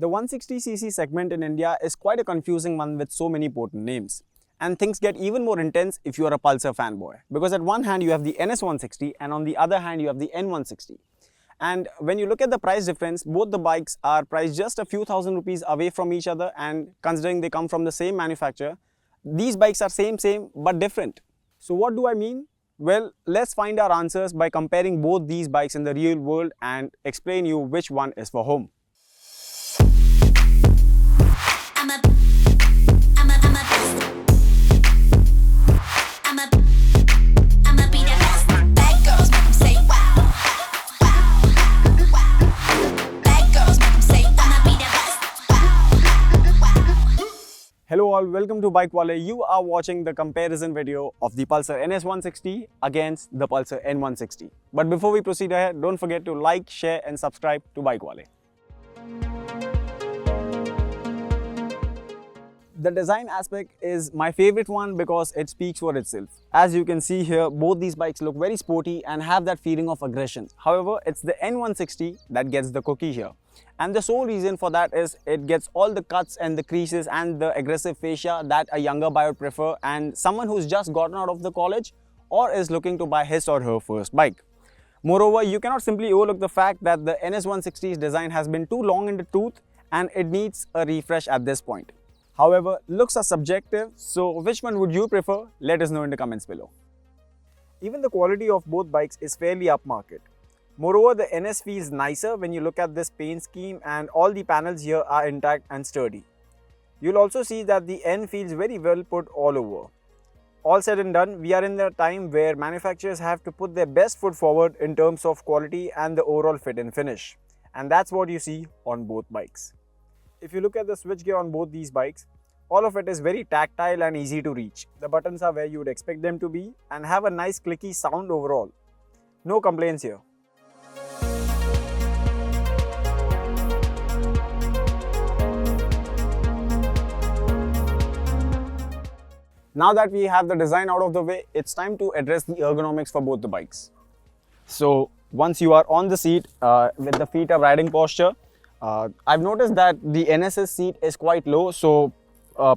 The 160cc segment in India is quite a confusing one with so many potent names. And things get even more intense if you are a Pulsar fanboy. Because at one hand you have the NS160 and on the other hand you have the N160. And when you look at the price difference, both the bikes are priced just a few thousand rupees away from each other, and considering they come from the same manufacturer, these bikes are same but different. So what do I mean? Well, let's find our answers by comparing both these bikes in the real world and explain you which one is for home. Hello all, welcome to BikeWale. You are watching the comparison video of the Pulsar NS160 against the Pulsar N160. But before we proceed ahead, don't forget to like, share and subscribe to BikeWale. The design aspect is my favorite one because it speaks for itself. As you can see here, both these bikes look very sporty and have that feeling of aggression. However, it's the N160 that gets the cookie here. And the sole reason for that is it gets all the cuts and the creases and the aggressive fascia that a younger buyer would prefer, and someone who's just gotten out of the college or is looking to buy his or her first bike. Moreover, you cannot simply overlook the fact that the NS160's design has been too long in the tooth and it needs a refresh at this point. However, looks are subjective, so which one would you prefer? Let us know in the comments below. Even the quality of both bikes is fairly upmarket. Moreover, the NS feels nicer when you look at this paint scheme, and all the panels here are intact and sturdy. You'll also see that the N feels very well put all over. All said and done, we are in the time where manufacturers have to put their best foot forward in terms of quality and the overall fit and finish. And that's what you see on both bikes. If you look at the switchgear on both these bikes, all of it is very tactile and easy to reach. The buttons are where you would expect them to be and have a nice clicky sound overall. No complaints here. Now that we have the design out of the way, it's time to address the ergonomics for both the bikes. So once you are on the seat with the feet of riding posture, I've noticed that the NS's seat is quite low, so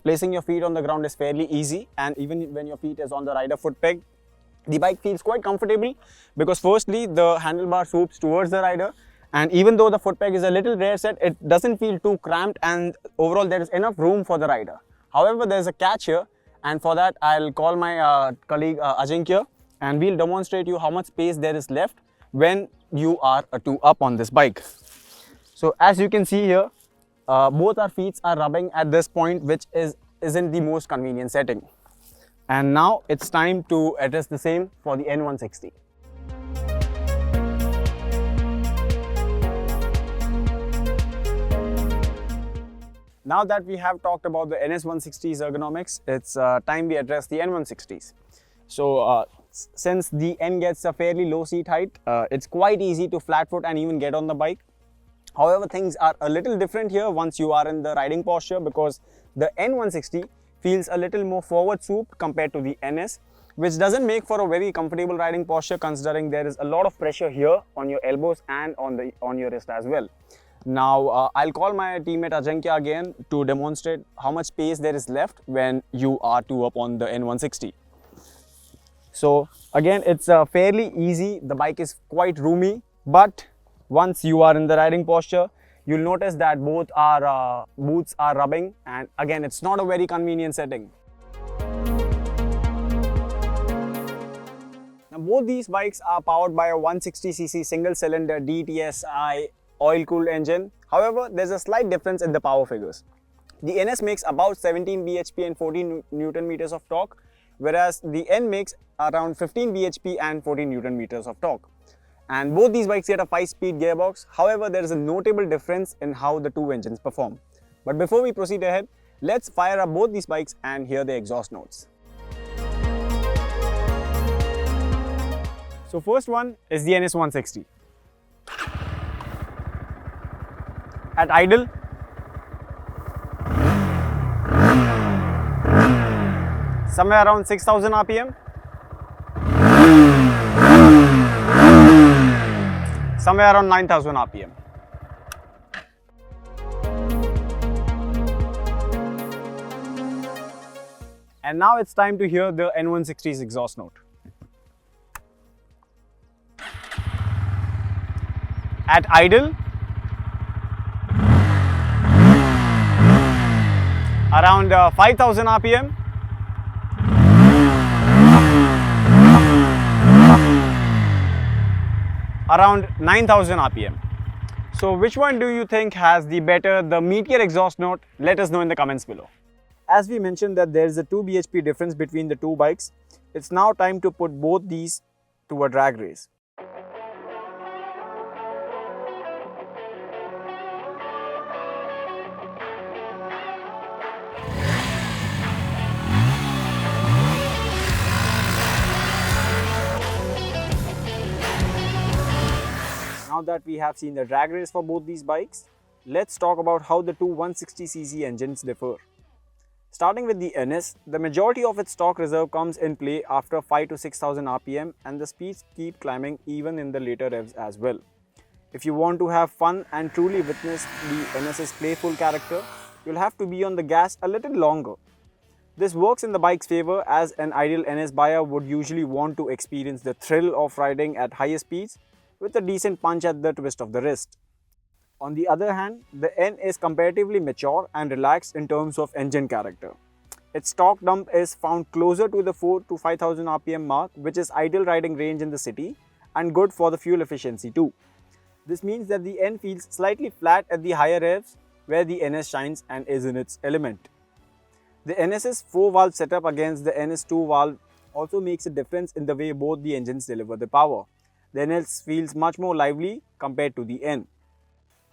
placing your feet on the ground is fairly easy, and even when your feet is on the rider foot peg, the bike feels quite comfortable because firstly the handlebar swoops towards the rider, and even though the foot peg is a little rear set, it doesn't feel too cramped and overall there is enough room for the rider. However, there's a catch here, and for that I'll call my colleague Ajinkya and we'll demonstrate you how much space there is left when you are a two up on this bike. So as you can see here, both our feet are rubbing at this point, which isn't the most convenient setting. And now it's time to address the same for the N160. Now that we have talked about the NS160's ergonomics, it's time we address the N160's. So since the N gets a fairly low seat height, it's quite easy to flat foot and even get on the bike. However, things are a little different here once you are in the riding posture, because the N160 feels a little more forward swooped compared to the NS, which doesn't make for a very comfortable riding posture considering there is a lot of pressure here on your elbows and on your wrist as well. Now, I'll call my teammate Ajinkya again to demonstrate how much space there is left when you are two up on the N160. So again, it's fairly easy. The bike is quite roomy, but once you are in the riding posture, you'll notice that both our boots are rubbing, and again, it's not a very convenient setting. Now, both these bikes are powered by a 160cc single-cylinder DTSI oil-cooled engine. However, there's a slight difference in the power figures. The NS makes about 17 bhp and 14 Newton meters of torque, whereas the N makes around 15 bhp and 14 Newton meters of torque. And both these bikes get a 5-speed gearbox. However, there is a notable difference in how the two engines perform. But before we proceed ahead, let's fire up both these bikes and hear the exhaust notes. So first one is the NS160. At idle, somewhere around 6000 RPM. somewhere around 9000 RPM. And now it's time to hear the N160's exhaust note. At idle, around 5000 RPM, around 9000 RPM. So which one do you think has the meatier exhaust note? Let us know in the comments below. As we mentioned that there is a 2 bhp difference between the two bikes, it's now time to put both these to a drag race. Now that we have seen the drag race for both these bikes, let's talk about how the two 160cc engines differ. Starting with the NS, the majority of its torque reserve comes in play after 5 to 6000 RPM and the speeds keep climbing even in the later revs as well. If you want to have fun and truly witness the NS's playful character, you'll have to be on the gas a little longer. This works in the bike's favor as an ideal NS buyer would usually want to experience the thrill of riding at higher speeds with a decent punch at the twist of the wrist. On the other hand, the N is comparatively mature and relaxed in terms of engine character. Its torque dump is found closer to the 4 to 5000 RPM mark, which is ideal riding range in the city and good for the fuel efficiency too. This means that the N feels slightly flat at the higher revs where the NS shines and is in its element. The NS's 4-valve setup against the NS 2-valve also makes a difference in the way both the engines deliver the power. The NS feels much more lively compared to the N.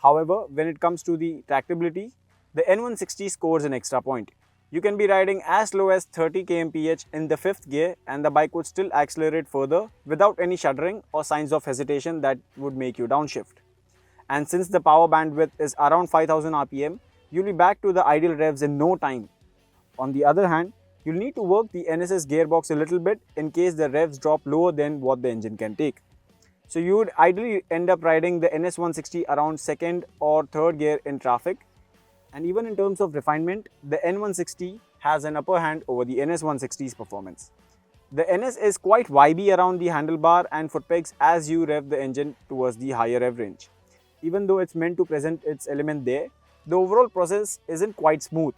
However, when it comes to the tractability, the N160 scores an extra point. You can be riding as low as 30 kmph in the 5th gear and the bike would still accelerate further without any shuddering or signs of hesitation that would make you downshift. And since the power bandwidth is around 5000 RPM, you'll be back to the ideal revs in no time. On the other hand, you'll need to work the NS's gearbox a little bit in case the revs drop lower than what the engine can take. So you would ideally end up riding the NS160 around 2nd or 3rd gear in traffic. And even in terms of refinement, the N160 has an upper hand over the NS160's performance. The NS is quite vibey around the handlebar and foot pegs as you rev the engine towards the higher rev range. Even though it's meant to present its element there, the overall process isn't quite smooth.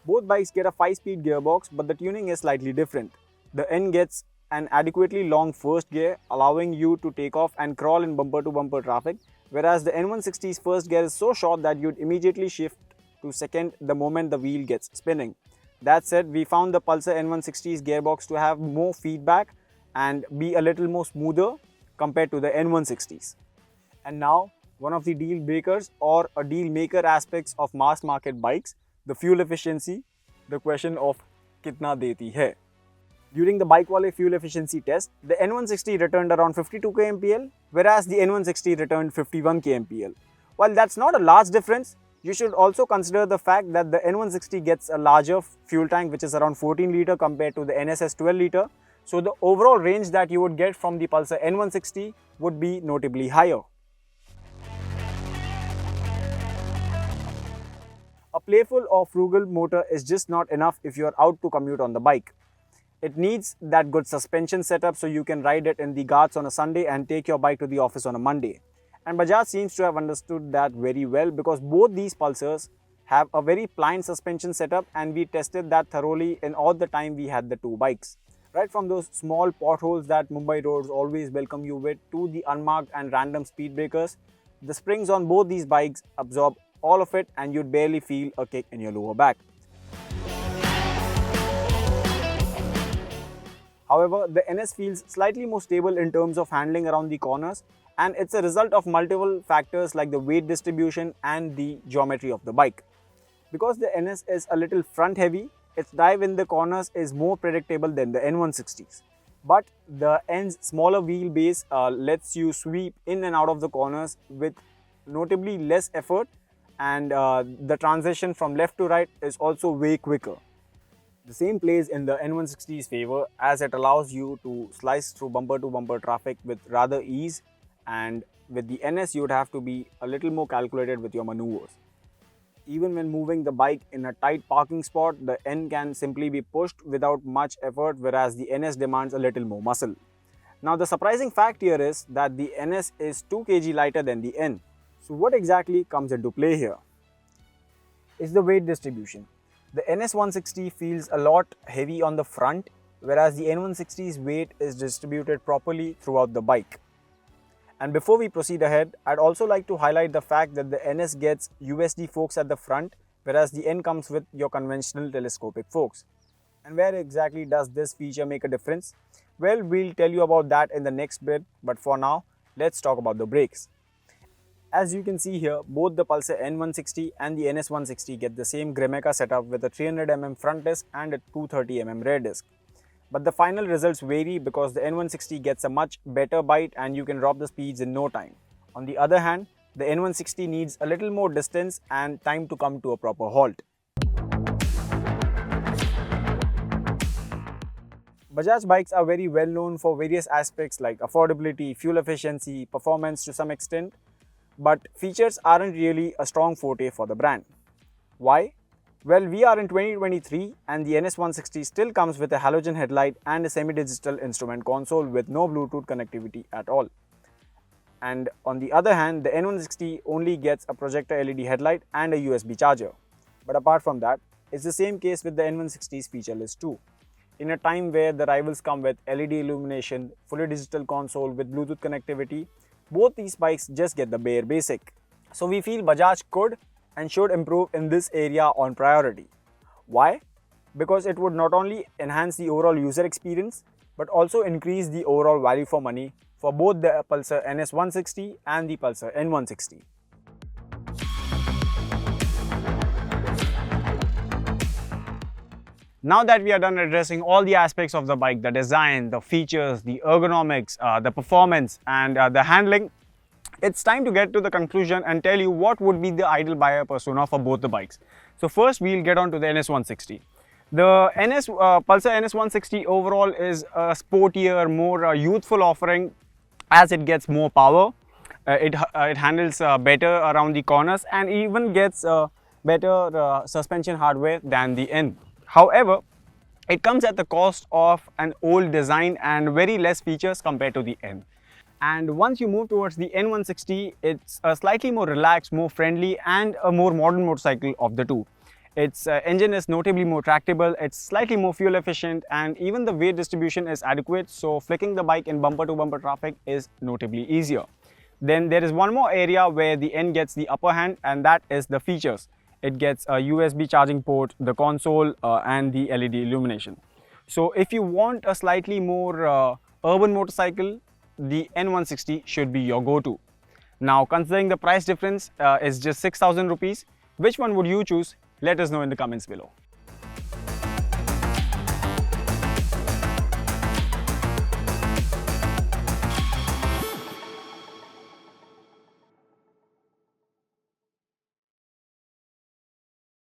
Both bikes get a 5-speed gearbox, but the tuning is slightly different. The N gets an adequately long first gear, allowing you to take off and crawl in bumper-to-bumper traffic, whereas the N160's first gear is so short that you'd immediately shift to second the moment the wheel gets spinning. That said, we found the Pulsar N160's gearbox to have more feedback and be a little more smoother compared to the N160's. And now, one of the deal breakers or a deal maker aspects of mass market bikes, the fuel efficiency, the question of kitna deti hai. During the BikeWale fuel efficiency test, the N160 returned around 52 kmpl, whereas the N160 returned 51 kmpl. While that's not a large difference, you should also consider the fact that the N160 gets a larger fuel tank, which is around 14 litre compared to the NS's 12 litre. So the overall range that you would get from the Pulsar N160 would be notably higher. A playful or frugal motor is just not enough if you are out to commute on the bike. It needs that good suspension setup so you can ride it in the ghats on a Sunday and take your bike to the office on a Monday. And Bajaj seems to have understood that very well because both these Pulsars have a very pliant suspension setup and we tested that thoroughly in all the time we had the two bikes. Right from those small potholes that Mumbai roads always welcome you with to the unmarked and random speed breakers, the springs on both these bikes absorb all of it and you'd barely feel a kick in your lower back. However, the NS feels slightly more stable in terms of handling around the corners and it's a result of multiple factors like the weight distribution and the geometry of the bike. Because the NS is a little front heavy, its dive in the corners is more predictable than the N160's. But the N's smaller wheelbase lets you sweep in and out of the corners with notably less effort and the transition from left to right is also way quicker. The same plays in the N160's favor as it allows you to slice through bumper-to-bumper traffic with rather ease, and with the NS you would have to be a little more calculated with your maneuvers. Even when moving the bike in a tight parking spot, the N can simply be pushed without much effort, whereas the NS demands a little more muscle. Now the surprising fact here is that the NS is 2 kg lighter than the N. So what exactly comes into play here is the weight distribution. The NS160 feels a lot heavy on the front, whereas the N160's weight is distributed properly throughout the bike. And before we proceed ahead, I'd also like to highlight the fact that the NS gets USD forks at the front, whereas the N comes with your conventional telescopic forks. And where exactly does this feature make a difference? Well, we'll tell you about that in the next bit, but for now, let's talk about the brakes. As you can see here, both the Pulsar N160 and the NS160 get the same Grimeca setup with a 300mm front disc and a 230mm rear disc. But the final results vary because the N160 gets a much better bite and you can drop the speeds in no time. On the other hand, the N160 needs a little more distance and time to come to a proper halt. Bajaj bikes are very well known for various aspects like affordability, fuel efficiency, performance to some extent, but features aren't really a strong forte for the brand. Why? Well, we are in 2023 and the NS160 still comes with a halogen headlight and a semi-digital instrument console with no Bluetooth connectivity at all. And on the other hand, the N160 only gets a projector LED headlight and a USB charger. But apart from that, it's the same case with the N160's feature list too. In a time where the rivals come with LED illumination, fully digital console with Bluetooth connectivity, both these bikes just get the bare basic. So we feel Bajaj could and should improve in this area on priority. Why? Because it would not only enhance the overall user experience, but also increase the overall value for money for both the Pulsar NS160 and the Pulsar N160. Now that we are done addressing all the aspects of the bike, the design, the features, the ergonomics, the performance and the handling, it's time to get to the conclusion and tell you what would be the ideal buyer persona for both the bikes. So first we'll get on to the NS160. The Pulsar NS160 overall is a sportier, more youthful offering as it gets more power. It handles better around the corners and even gets better suspension hardware than the N. However, it comes at the cost of an old design and very less features compared to the N. And once you move towards the N160, it's a slightly more relaxed, more friendly and a more modern motorcycle of the two. Its engine is notably more tractable, it's slightly more fuel efficient and even the weight distribution is adequate, so flicking the bike in bumper to bumper traffic is notably easier. Then there is one more area where the N gets the upper hand and that is the features. It gets a USB charging port, the console and the LED illumination. So if you want a slightly more urban motorcycle, the N160 should be your go-to. Now considering the price difference is just 6,000 rupees, which one would you choose? Let us know in the comments below.